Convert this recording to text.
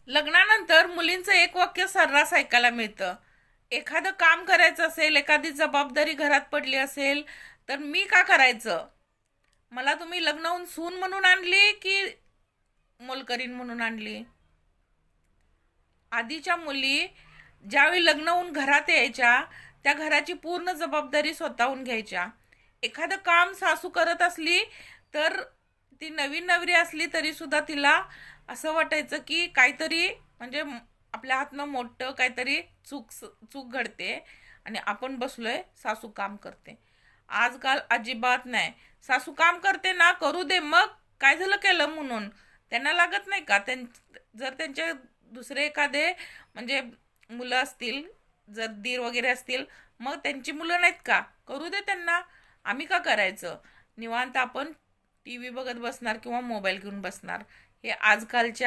लग्नानंतर मुलींचं एक वाक्य सर्रास ऐकायला मिळतं. एखादं काम करायचं असेल, एखादी जबाबदारी घरात पडली असेल, तर मी का करायचं? मला तुम्ही लग्न होऊन सून म्हणून आणली की मोलकरीण म्हणून आणली? आधीच्या मुली ज्यावेळी लग्न होऊन घरात यायच्या, त्या घराची पूर्ण जबाबदारी स्वतःहून घ्यायच्या. एखादं काम सासू करत असली तर ती नवीन नवरी असली तरी सुद्धा तिला असं वाटायचं की काहीतरी म्हणजे आपल्या हातनं मोठं काहीतरी चूक घडते आणि आपण बसलोय, सासू काम करते. आजकाल अजिबात नाही. सासू काम करते ना, करू दे, मग काय झालं केलं म्हणून त्यांना लागत नाही का? जर त्यांचे दुसरे एखादे म्हणजे मुलं असतील, जर दीर वगैरे असतील, मग त्यांची मुलं नाहीत का? करू दे त्यांना, आम्ही का करायचं? निवांत आपण टी व्ही बघत बसणार किंवा मोबाईल घेऊन बसणार. हे आजकालच्या